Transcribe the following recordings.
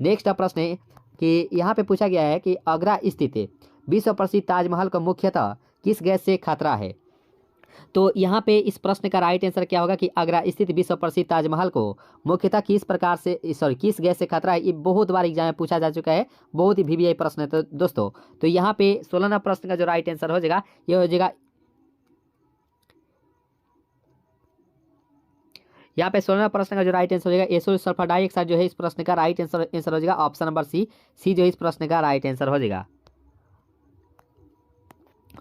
Next प्रश्न है कि यहाँ पे पूछा गया है कि आगरा स्थित विश्व प्रसिद्ध ताजमहल को मुख्यतः किस गैस से खतरा है। तो यहाँ पे इस प्रश्न का राइट आंसर क्या होगा कि आगरा स्थित विश्व प्रसिद्ध ताजमहल को मुख्यतः किस गैस से खतरा है। ये बहुत बार एग्जाम में पूछा जा चुका है, बहुत ही वीवीआई प्रश्न है। तो दोस्तों तो यहाँ पे 16 प्रश्न का जो राइट आंसर हो जाएगा ये हो जाएगा, यहाँ पे 16 प्रश्न का जो राइट आंसर हो जाएगा एसो सल्फर डाइऑक्साइड जो है इस प्रश्न का राइट आंसर हो जाएगा ऑप्शन नंबर सी जो है इस प्रश्न का राइट आंसर हो जाएगा।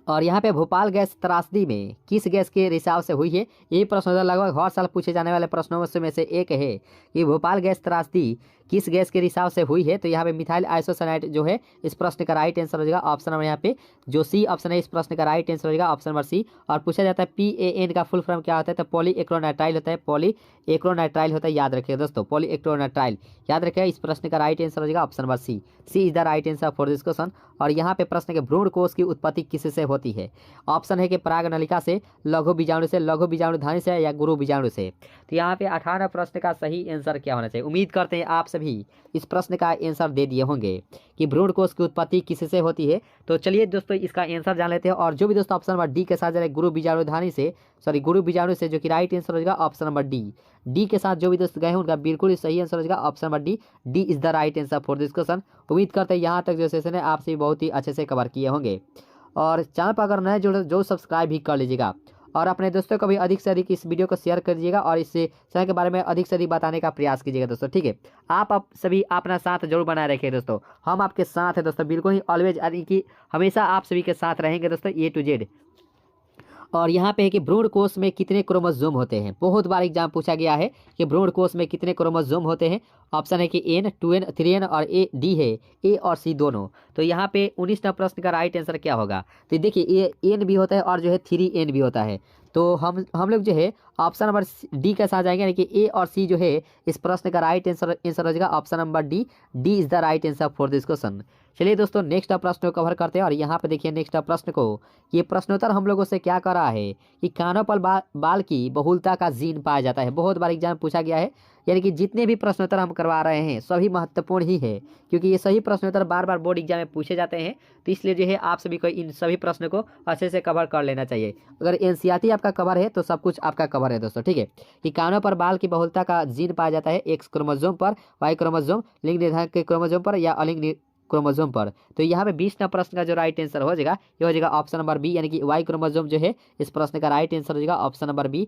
और यहाँ पे भोपाल गैस त्रासदी में किस गैस के रिसाव से हुई है, ये प्रश्न लगभग हर साल पूछे जाने वाले प्रश्नों में से एक है कि भोपाल गैस त्रासदी किस गैस के रिसाव से हुई है। तो यहाँ पे मिथाइल आइसोसाइनेट जो है इस प्रश्न का राइट आंसर हो जाएगा ऑप्शन नंबर यहाँ पे जो सी ऑप्शन है इस प्रश्न का राइट आंसर हो जाएगा ऑप्शन नंबर सी। और पूछा जाता है PAN का फुल फॉर्म क्या होता है, तो पॉलीएक्रोनाइट्राइल होता है, पॉलीएक्रोनाइट्राइल होता है, याद रखिएगा दोस्तों पॉलीएक्रोनाइट्राइल याद रखिएगा। इस प्रश्न का राइट आंसर हो जाएगा option number C is the right answer for this question. और यहाँ पे प्रश्न के भ्रूण कोष की उत्पत्ति किससे होती है, ऑप्शन है कि पराग नलिका से, लघु बीजाणु से, लघु बीजाणु धानी से या गुरु बीजाणु से। तो यहाँ पे 18 प्रश्न का सही आंसर क्या होना चाहिए। उम्मीद करते हैं आप सभी इस प्रश्न का आंसर दे दिए होंगे कि भ्रूण कोष की उत्पत्ति किससे होती है। तो चलिए दोस्तों इसका आंसर जान लेते हैं। और जो भी दोस्तों ऑप्शन नंबर डी के साथ जा रहे गुरु बीजाणु धानी से, गुरु बीजाणु से, जो कि राइट आंसर हो जाएगा ऑप्शन नंबर डी के साथ जो भी दोस्त गए हैं उनका बिल्कुल सही आंसर हो जाएगा option number D is the right answer for this question. उम्मीद करते हैं यहाँ तक जो सेशन है आपसे बहुत ही अच्छे से कवर किए होंगे। और चैनल पर अगर नए जुड़े जो सब्सक्राइब भी कर लीजिएगा और अपने दोस्तों को भी अधिक से अधिक इस वीडियो को शेयर कर दीजिएगा और इस चैनल के बारे में अधिक से अधिक बताने का प्रयास कीजिएगा दोस्तों, ठीक है। आप सभी अपना साथ जरूर बनाए रखिए दोस्तों, हम आपके साथ हैं दोस्तों, बिल्कुल ही ऑलवेज यानी कि हमेशा आप सभी के साथ रहेंगे दोस्तों A to Z। और यहाँ पे है कि भ्रूण कोष में कितने क्रोमोसोम होते हैं, बहुत बार एग्जाम पूछा गया है कि भ्रूण कोष में कितने क्रोमोसोम होते हैं। ऑप्शन है कि N 2N 3N और D है A और C दोनों। तो यहाँ पे 19 प्रश्न का राइट आंसर क्या होगा, तो देखिए N भी होता है और जो है 3N भी होता है। तो हम लोग जो है ऑप्शन नंबर डी के साथ जाएंगे, यानी कि A और C जो है इस प्रश्न का राइट आंसर हो जाएगा option number D is the right answer for this question. चलिए दोस्तों नेक्स्ट प्रश्न को कवर करते हैं। और यहाँ पे देखिए नेक्स्ट प्रश्न को, ये प्रश्नोत्तर हम लोगों से क्या कर रहा है कि कानों पर बाल की बहुलता का जीन पाया जाता है। बहुत बार एग्जाम पूछा गया है, यानी कि जितने भी प्रश्नोत्तर हम करवा रहे हैं सभी महत्वपूर्ण ही है, क्योंकि ये सही प्रश्नोत्तर बार बार बोर्ड एग्जाम में पूछे जाते हैं। तो इसलिए जो है आप सभी को इन सभी प्रश्नों को अच्छे से कवर कर लेना चाहिए। अगर NCERT आपका कवर है तो सब कुछ आपका कवर है दोस्तों, ठीक है। कि कानों पर बाल की बहुलता का जीन पाया जाता है X क्रोमोसोम पर, Y क्रोमोसोम, लिंग निर्धारण के क्रोमोसोम पर या अलिंग क्रोमोसोम पर। तो यहाँ पे 20 प्रश्न का जो राइट आंसर हो जाएगा ये हो जाएगा ऑप्शन नंबर बी, यानी कि Y क्रोमोसोम जो है इस प्रश्न का राइट आंसर हो जाएगा ऑप्शन नंबर बी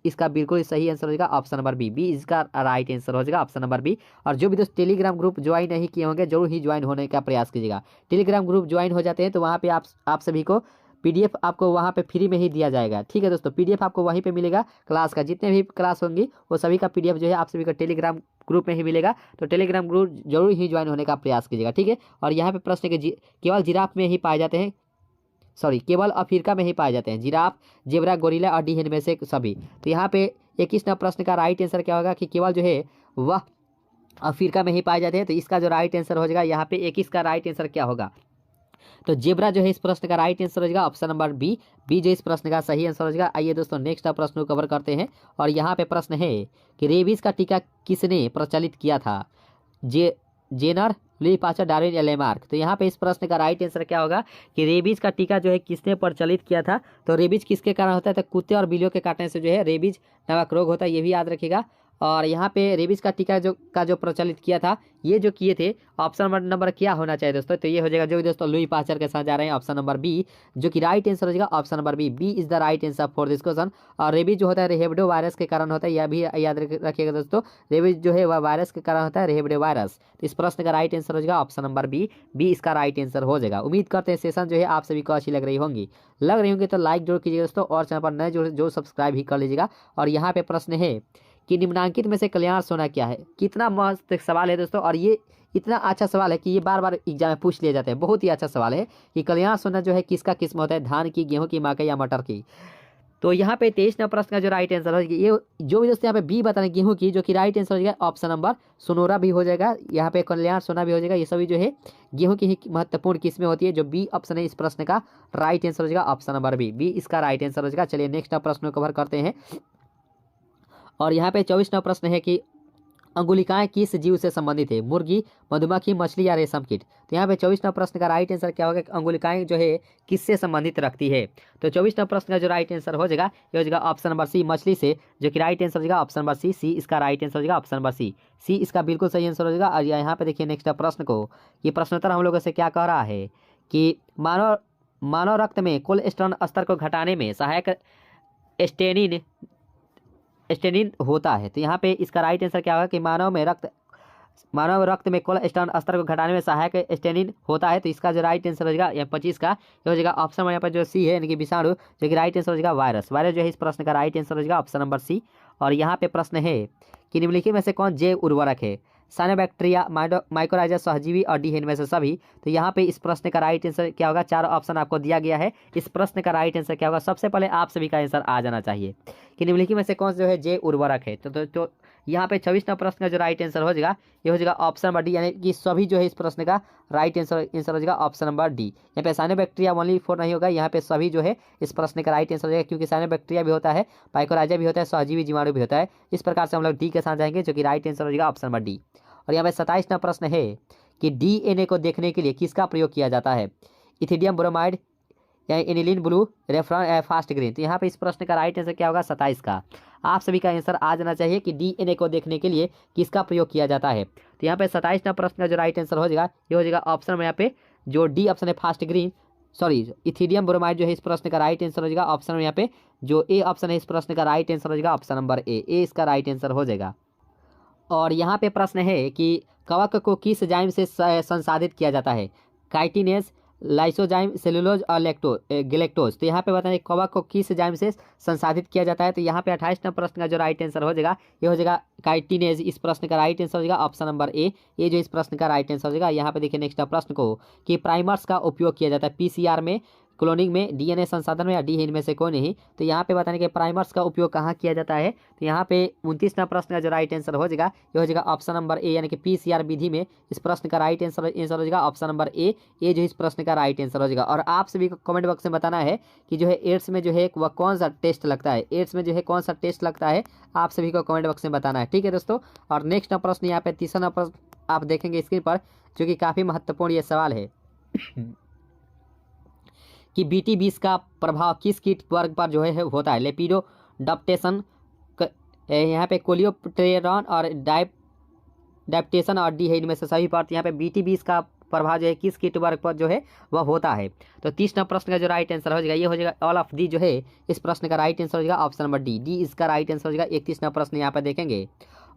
इसका बिल्कुल सही आंसर हो जाएगा ऑप्शन नंबर बी इसका राइट आंसर हो जाएगा ऑप्शन नंबर बी। और जो भी दोस्त टेलीग्राम ग्रुप ज्वाइन नहीं किए होंगे जरूर ही ज्वाइन होने का प्रयास कीजिएगा। टेलीग्राम ग्रुप ज्वाइन हो जाते हैं तो वहाँ पे आप सभी को PDF आपको वहाँ पे फ्री में ही दिया जाएगा, ठीक है दोस्तों। PDF आपको वहीं पे मिलेगा, क्लास का जितने भी क्लास होंगी वो सभी का PDF जो है आप सभी को टेलीग्राम ग्रुप में ही मिलेगा। तो टेलीग्राम ग्रुप जरूर ही ज्वाइन होने का प्रयास कीजिएगा, ठीक है। और यहाँ पे प्रश्न के केवल जिराफ में ही पाए जाते हैं, केवल अफ्रीका में ही पाए जाते हैं जिराफ, जेब्रा, गोरिल्ला और डी में से सभी। तो यहाँ पे 21 प्रश्न का राइट आंसर क्या होगा कि केवल जो है वह अफ्रीका में ही पाए जाते हैं। तो इसका जो राइट आंसर हो जाएगा यहाँ पे 21 का राइट आंसर क्या होगा, तो जेब्रा जो है इस प्रश्न का राइट आंसर हो जाएगा ऑप्शन नंबर बी जो इस प्रश्न का सही आंसर हो जाएगा। आइए दोस्तों नेक्स्ट प्रश्न को कवर करते हैं। और यहाँ पे प्रश्न है कि रेबीज का टीका किसने प्रचलित किया था, जेनर, लुई पास्चर, डार्विन या लेमार्क। तो यहाँ पे इस प्रश्न का राइट आंसर क्या होगा कि रेबीज का टीका जो है किसने प्रचलित किया था। तो रेबीज किसके कारण होता है, तो कुत्ते और बिल्लियों के काटने से जो है रेबीज नामक रोग होता है, ये भी याद रखिएगा। और यहाँ पे रेबीज का टीका जो प्रचलित किया था, ये जो किए थे ऑप्शन नंबर क्या होना चाहिए दोस्तों, तो ये हो जाएगा जो भी दोस्तों लुई पास्चर के साथ जा रहे हैं ऑप्शन नंबर बी, जो कि राइट आंसर हो जाएगा option number B is the right answer for this question. और रेबीज जो होता है रेबडो वायरस के कारण होता है, यह भी याद रखिएगा दोस्तों, रेबीज जो है वह वायरस के कारण होता है, रेबडो वायरस। तो इस प्रश्न का राइट आंसर हो जाएगा ऑप्शन नंबर बी इसका राइट आंसर हो जाएगा। उम्मीद करते हैं सेशन जो है आप सभी को अच्छी लग रही होंगी तो लाइक जरूर कीजिएगा दोस्तों, और चैनल पर नए जो सब्सक्राइब ही कर लीजिएगा। और यहाँ पे प्रश्न है कि निम्नांकित में से कल्याण सोना क्या है। कितना मस्त सवाल है दोस्तों, और ये इतना अच्छा सवाल है कि ये बार बार एग्जाम में पूछ लिए जाते हैं। बहुत ही अच्छा सवाल है कि कल्याण सोना जो है किसका किस्म होता है, धान की, गेहूं की, मकई या मटर की। तो यहाँ पे 23 प्रश्न का जो राइट आंसर हो ये जो भी दोस्तों यहाँ पे बी बताने गेहूं की, जो कि राइट आंसर हो जाएगा ऑप्शन नंबर सोनोरा भी हो जाएगा, यहाँ पे कल्याण सोना भी हो जाएगा। ये सभी जो है गेहूं की ही महत्वपूर्ण किस्में होती है। जो बी ऑप्शन है इस प्रश्न का राइट आंसर हो जाएगा ऑप्शन नंबर बी इसका राइट आंसर हो जाएगा। चलिए नेक्स्ट प्रश्न को कवर करते हैं। और यहाँ पे 24 प्रश्न है कि अंगुलिकाएं किस जीव से संबंधित है? मुर्गी, मधुमक्खी, मछली या रेशम कीट? तो यहाँ पे 24वां प्रश्न का राइट आंसर क्या होगा? अंगुलिकाएं जो है किससे संबंधित रखती है? तो 24वां प्रश्न का जो राइट आंसर हो जाएगा ये हो जाएगा ऑप्शन नंबर सी, मछली से, जो कि राइट आंसर हो जाएगा ऑप्शन नंबर सी। सी इसका राइट आंसर हो जाएगा ऑप्शन नंबर सी। सी इसका बिल्कुल सही आंसर हो जाएगा। और यहाँ पे देखिए नेक्स्ट प्रश्न को, ये प्रश्नोत्तर हम लोगों से क्या कह रहा है कि मानव रक्त में कोलेस्ट्रॉल स्तर को घटाने में सहायक स्टेनिन होता है। तो यहाँ पे इसका राइट आंसर क्या होगा कि मानव रक्त में कोलेस्ट्रॉल स्तर को घटाने में सहायक स्टेनिन होता है। तो इसका जो राइट आंसर हो जाएगा या 25 का ये हो जाएगा ऑप्शन यहाँ पर जो सी है यानी कि विषाणु, जो कि राइट आंसर हो जाएगा वायरस। वायरस जो है इस प्रश्न का राइट आंसर हो जाएगा ऑप्शन नंबर सी। और यहाँ पे प्रश्न है कि निम्नलिखित में से कौन जैव उर्वरक है? साइनोबैक्टीरिया, माइकोराइजा, सहजीवी और डी इनमें से सभी। तो यहाँ पे इस प्रश्न का राइट आंसर क्या होगा? 4 ऑप्शन आपको दिया गया है। इस प्रश्न का राइट आंसर क्या होगा? सबसे पहले आप सभी का आंसर आ जाना चाहिए कि निम्नलिखित में से कौन जो है जैव उर्वरक है। तो यहाँ पे 24वां प्रश्न का जो राइट आंसर हो जाएगा ये हो जाएगा ऑप्शन नंबर डी, यानी कि सभी जो है इस प्रश्न का राइट आंसर हो जाएगा ऑप्शन नंबर डी। यहाँ पे साइनोबैक्टीरिया ओनली 4 नहीं होगा, यहाँ पे सभी जो है इस प्रश्न का राइट आंसर हो जाएगा, क्योंकि साइनोबैक्टीरिया भी होता है, माइकोराइजा भी होता है, सहजीवी जीवाणु भी होता है। इस प्रकार से हम लोग डी के साथ जाएंगे, जो कि राइट आंसर हो जाएगा ऑप्शन नंबर डी। और यहाँ पे 27वां प्रश्न है कि डीएनए को देखने के लिए किसका प्रयोग किया जाता है? इथिडियम ब्रोमाइड या एनिलीन ब्लू, रेफरन फास्ट ग्रीन? तो यहाँ पे इस प्रश्न का राइट आंसर क्या होगा? 27 का। आप सभी का आंसर आ जाना चाहिए कि डीएनए को देखने के लिए किसका प्रयोग किया जाता है। तो यहाँ पे 27वां प्रश्न का जो राइट आंसर हो जाएगा ये हो जाएगा ऑप्शन में यहाँ पे जो डी ऑप्शन है fast green, sorry ethidium bromide जो है इस प्रश्न का राइट आंसर हो जाएगा ऑप्शन में यहाँ पे जो ए ऑप्शन है इस प्रश्न का राइट आंसर हो जाएगा ऑप्शन नंबर ए। इसका राइट आंसर हो जाएगा। और यहाँ पे प्रश्न है कि कवक को किस एंजाइम से संसाधित किया जाता है? काइटिनेज, लाइसोजाइम, सेलुलोज और गैलेक्टोज? तो यहाँ पे बताएं कवक को किस एंजाइम से संसाधित किया जाता है। तो यहाँ पे 28वां प्रश्न का जो राइट आंसर हो जाएगा ये हो जाएगा काइटिनेज। इस प्रश्न का राइट आंसर हो जाएगा ऑप्शन नंबर ए। ये जो इस प्रश्न का राइट आंसर हो जाएगा। यहाँ पे देखिए नेक्स्ट प्रश्न को कि प्राइमर्स का उपयोग किया जाता है पीसीआर में, क्लोनिंग में, डीएनए संसाधन में या डी इनमें से कोई नहीं। तो यहाँ पे बताने के प्राइमर्स का उपयोग कहाँ किया जाता है। तो यहाँ पे 29वां प्रश्न का जो राइट आंसर हो जाएगा ये हो जाएगा ऑप्शन नंबर ए, यानी कि पीसीआर विधि में। इस प्रश्न का राइट आंसर हो जाएगा ऑप्शन नंबर ए। ये जो इस प्रश्न का राइट आंसर हो जाएगा। और आप सभी को कमेंट बॉक्स में बताना है कि जो है एड्स में जो है वह कौन सा टेस्ट लगता है, एड्स में जो है कौन सा टेस्ट लगता है, आप सभी को कमेंट बॉक्स में बताना है। ठीक है दोस्तों। और नेक्स्ट प्रश्न यहाँ पे 30वां प्रश्न आप देखेंगे स्क्रीन पर, जो कि काफ़ी महत्वपूर्ण ये सवाल है कि BT20 का प्रभाव किस कीट वर्ग पर जो है होता है? लेपिडोप्टेरन, यहाँ पे कोलियोप्टेरॉन और डायप्टेशन और डी है इनमें से सभी पर। यहाँ पे BT20 का प्रभाव जो है किस कीट वर्ग पर जो है वह होता है। तो 30वां प्रश्न का जो राइट आंसर हो जाएगा ये हो जाएगा ऑल ऑफ दी। जो है इस प्रश्न का राइट आंसर हो जाएगा ऑप्शन नंबर डी। डी इसका राइट आंसर हो जाएगा। 31वां प्रश्न यहाँ पे देखेंगे।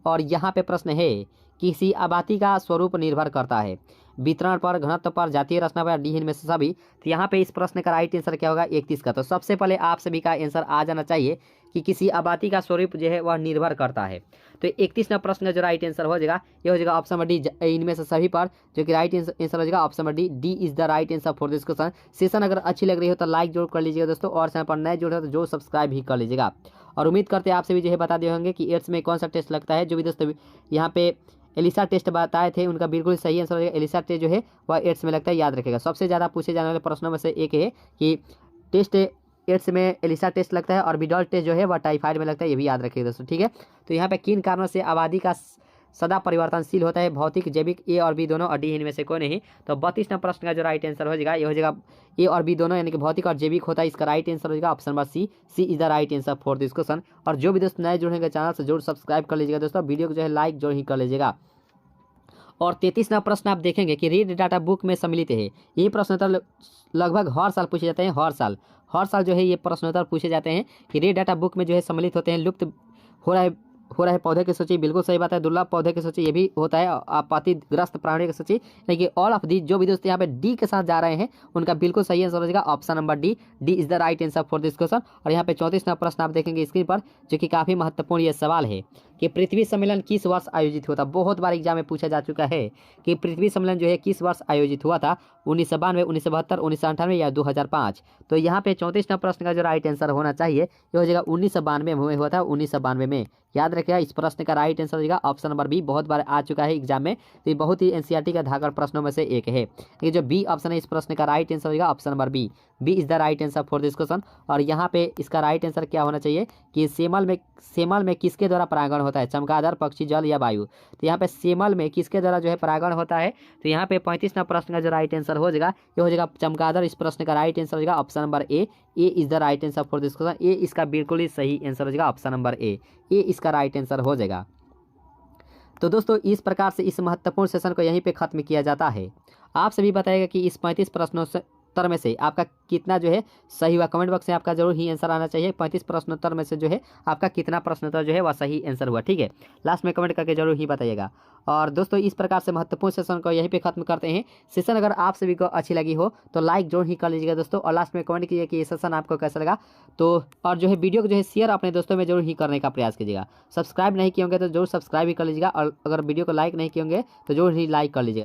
और यहाँ पे प्रश्न है किसी आबादी का स्वरूप निर्भर करता है वितरण पर, घनत्व पर, जातीय रचना पर, डी इनमें से सभी। तो यहाँ पे इस प्रश्न का राइट आंसर क्या होगा? 31 का। तो सबसे पहले आप सभी का आंसर आ जाना चाहिए कि किसी आबादी का स्वरूप जो है वह निर्भर करता है। तो 31वां प्रश्न का जो राइट आंसर हो जाएगा ये हो जाएगा ऑप्शन नंबर डी, इनमें से सभी पर, जो कि राइट आंसर हो जाएगा option number D. D is the right answer for this question. Session अगर अच्छी लग रही हो तो लाइक जरूर कर लीजिएगा दोस्तों, और चैनल पर नए जुड़े हो तो जो सब्सक्राइब भी कर लीजिएगा। और उम्मीद करते हैं आप सभी जो है बता दिए होंगे कि एड्स में कौन सा टेस्ट लगता है। जो भी दोस्तों यहाँ पे एलिसा टेस्ट बताए थे उनका बिल्कुल सही आंसर हो जाएगा। एलिसा टेस्ट जो है वह एड्स में लगता है, याद रखेगा। सबसे ज़्यादा पूछे जाने वाले प्रश्नों में से एक है कि टेस्ट एड्स में एलिसा टेस्ट लगता है, और विडॉल टेस्ट जो है वह टाइफाइड में लगता है, ये भी याद रखिएगा दोस्तों। ठीक है। तो यहाँ पे किन कारणों से आबादी का सदा परिवर्तनशील होता है? भौतिक, जैविक, ए और बी दोनों, और डी इनमें से कोई नहीं। तो 32वां प्रश्न का जो राइट आंसर हो जाएगा ये हो जाएगा ए और बी दोनों, यानी कि भौतिक और जैविक होता है। इसका राइट आंसर हो जाएगा option number C. C is the right answer for this question. और जो भी दोस्त नए जुड़ेंगे चैनल से जरूर सब्सक्राइब कर लीजिएगा दोस्तों, वीडियो को जो है लाइक जरूर ही कर लीजिएगा। और 33वां प्रश्न आप देखेंगे कि रीड डाटा बुक में सम्मिलित है। ये प्रश्नोत्तर लगभग हर साल पूछे जाते हैं। हर साल जो है ये प्रश्नोत्तर पूछे जाते हैं कि रीड डाटा बुक में जो है सम्मिलित होते हैं। लुप्त हो रहे पौधे की सूची, बिल्कुल सही बात है। दुर्लभ पौधे की सूची, ये भी होता है। आपत्तिग्रस्त प्राणी की सूची, लेकिन ऑल ऑफ दी जो भी दोस्त यहाँ पे डी के साथ जा रहे हैं उनका बिल्कुल सही आंसर हो जाएगा option number D. D is the right answer for this question. और यहाँ पे 34वां प्रश्न आप देखेंगे स्क्रीन पर, जो कि काफी महत्वपूर्ण ये सवाल है कि पृथ्वी सम्मेलन किस वर्ष आयोजित हुआ था। बहुत बार एग्जाम में पूछा जा चुका है कि पृथ्वी सम्मेलन जो है किस वर्ष आयोजित हुआ था? 1992, 1972, 1998 या 2005। तो यहाँ पे 34वां प्रश्न का जो राइट आंसर होना चाहिए ये हो जाएगा 1992 में हुआ था। 1992 में याद रखिएगा इस प्रश्न का राइट आंसर हो जाएगा ऑप्शन नंबर बी। बहुत बार आ चुका है एग्जाम में, तो ये बहुत ही एनसीईआरटी का धाकड़ प्रश्नों में से एक है। ये जो बी ऑप्शन है इस प्रश्न का राइट आंसर हो जाएगा option number B. B is the right answer for this question. और यहाँ पे इसका राइट आंसर क्या होना चाहिए कि सेमल में किसके द्वारा परागण होता है, चमगादड़, पक्षी, जल या वायु। तो यहाँ पे सेमल में किसके द्वारा जो है परागण होता है, तो यहाँ पे 35वां प्रश्न का जो राइट आंसर हो जाएगा ये हो जाएगा चमगादड़। इस प्रश्न का राइट आंसर हो जाएगा option number A. A is the right answer for this question. A इसका बिल्कुल ही सही आंसर हो जाएगा ऑप्शन नंबर ए। ए इसका राइट आंसर हो जाएगा। तो दोस्तों इस प्रकार से इस महत्वपूर्ण सेशन को यहीं पे खत्म किया जाता है। आप सभी बताइएगा कि इस 35 प्रश्नोत्तर में से आपका कितना जो है सही हुआ। कमेंट बॉक्स में आपका जरूर ही आंसर आना चाहिए। 35 प्रश्नोत्तर में से जो है आपका कितना प्रश्नोत्तर जो है वह सही आंसर हुआ, ठीक है। लास्ट में कमेंट करके जरूर ही बताइएगा। और दोस्तों इस प्रकार से महत्वपूर्ण सेशन को यहीं पे खत्म करते हैं। सेशन अगर आप सभी को अच्छी लगी हो तो लाइक जरूर ही कर लीजिएगा दोस्तों, और लास्ट में कमेंट कीजिए कि ये सेशन आपको कैसा लगा। तो और जो है वीडियो को जो है शेयर अपने दोस्तों में जरूर ही करने का प्रयास कीजिएगा। सब्सक्राइब नहीं किए होंगे तो जरूर सब्सक्राइब भी कर लीजिएगा, और अगर वीडियो को लाइक नहीं किए होंगे तो जरूर ही लाइक कर लीजिएगा।